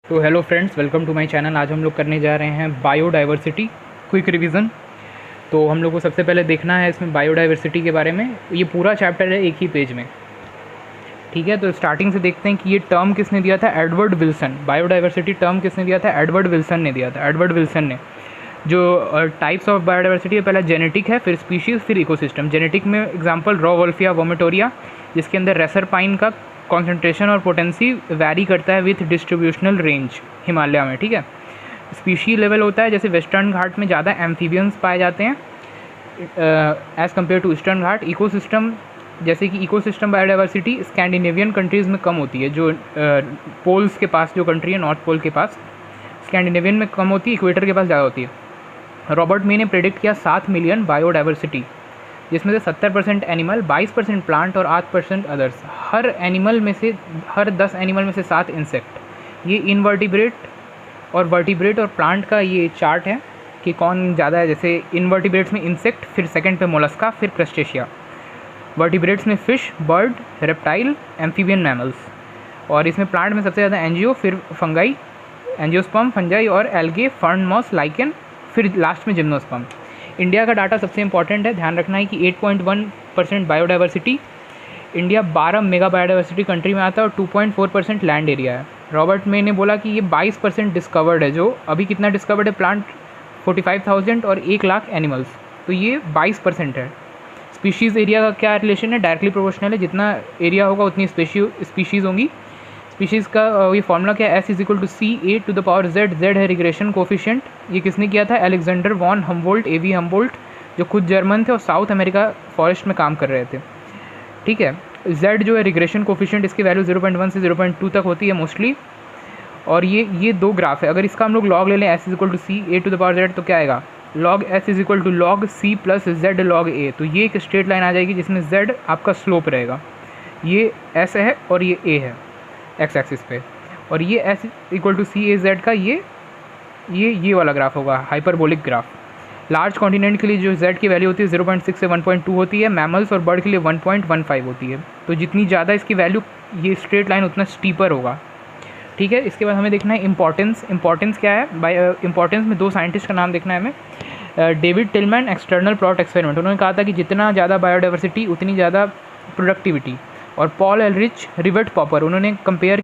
तो hello friends, welcome to my channel. आज हम लोग करने जा रहे हैं बायोडाइवर्सिटी क्विक रिवीजन। तो हम लोग को सबसे पहले देखना है इसमें बायोडाइवर्सिटी के बारे में। ये पूरा चैप्टर है एक ही पेज में, ठीक है। तो स्टार्टिंग से देखते हैं कि ये टर्म किसने दिया था, एडवर्ड विल्सन। बायोडाइवर्सिटी टर्म किसने दिया था, एडवर्ड विल्सन ने दिया था। एडवर्ड विल्सन ने जो टाइप्स ऑफ बायोडाइवर्सिटी है, पहला जेनेटिक है, फिर स्पीशीज़, फिर इकोसिस्टम। जेनेटिक में एग्जांपल रॉ वोल्फिया वोमेटोरिया, जिसके अंदर रेसरपाइन का कॉन्सेंट्रेशन और पोटेंसी वैरी करता है विथ डिस्ट्रीब्यूशनल रेंज हिमालय में, ठीक है। स्पीशी लेवल होता है, जैसे वेस्टर्न घाट में ज़्यादा एम्फीबियंस पाए जाते हैं as compared to eastern Ghat. Ecosystem, जैसे कि इकोसिस्टम बायोडाइवर्सिटी स्कैंडिनेवियन कंट्रीज़ में कम होती है, जो पोल्स के पास जो कंट्री है, नॉर्थ पोल के पास, स्कैंडिनेवियन में कम होती है, इक्वेटर के पास ज़्यादा होती है। रॉबर्ट मे ने प्रेडिक्ट किया 7 मिलियन बायोडाइवर्सिटी, जिसमें से 70% एनिमल, 22% प्लांट और 8% अदर्स। हर एनिमल में से, हर 10 एनिमल में से 7 इंसेक्ट। ये इनवर्टिब्रेट और वर्टिब्रेट और प्लांट का ये चार्ट है कि कौन ज़्यादा है। जैसे इनवर्टिब्रेट्स में इंसेक्ट, फिर सेकंड पे मोलस्का, फिर क्रस्टेशिया। वर्टिब्रेट्स में fish, bird, reptile, amphibian mammals. और इसमें प्लांट में सबसे ज़्यादा एंजियो, फिर फंगाई, एंजियोस्पर्म, फंजाई और एल्गे, फर्न, मॉस, लाइकेन, फिर लास्ट में जिम्नोस्पर्म। इंडिया का डाटा सबसे इंपॉर्टेंट है, ध्यान रखना है कि 8.1% biodiversity. India 12 mega biodiversity country में आता है और 2.4% लैंड एरिया है। रॉबर्ट मे ने बोला कि ये 22% डिस्कवर्ड है, जो अभी कितना डिस्कवर्ड है, प्लांट 45,000 और 1 लाख एनिमल्स, तो ये 22% है। स्पीशीज़ एरिया का क्या रिलेशन है, डायरेक्टली प्रोपोर्शनल है, जितना एरिया होगा उतनी स्पीशीज़ होंगी। स्पीशीज़ का ये फॉर्मूला क्या है, S=CA⁴Z। Z है रिग्रेशन कोफिशिएंट। ये किसने किया था, Alexander von Humboldt, AV Humboldt, जो खुद जर्मन थे और साउथ अमेरिका फॉरेस्ट में काम कर रहे थे, ठीक है। Z जो है रिग्रेशन कोफिशिएंट, इसकी वैल्यू 0.1 से 0.2 तक होती है मोस्टली। और ये दो ग्राफ है, अगर इसका हम लोग लॉग ले लें S=CA⁴Z, तो क्या आएगा, log S=log C + Z log A। तो ये एक स्ट्रेट लाइन आ जाएगी जिसमें Z आपका स्लोप रहेगा, ये S है और ये A है एक्स एक्सिस पे, और ये S=CAZ का ये वाला ग्राफ होगा, हाइपरबोलिक ग्राफ। लार्ज कॉन्टिनेंट के लिए जो Z की वैल्यू होती है 0.6 से 1.2 होती है, मैमल्स और बर्ड के लिए 1.15 होती है। तो जितनी ज़्यादा इसकी वैल्यू, ये स्ट्रेट लाइन उतना स्टीपर होगा, ठीक है। इसके बाद हमें देखना है इंपॉर्टेंस क्या है। इंपॉर्टेंस में 2 साइंटिस्ट का नाम देखना है हमें। David Tilman, external plot experiment, उन्होंने कहा था कि जितना ज़्यादा बायोडाइवर्सिटी उतनी ज़्यादा प्रोडक्टिविटी। और पॉल एलरिच, रिवर्ट पॉपर, उन्होंने कंपेयर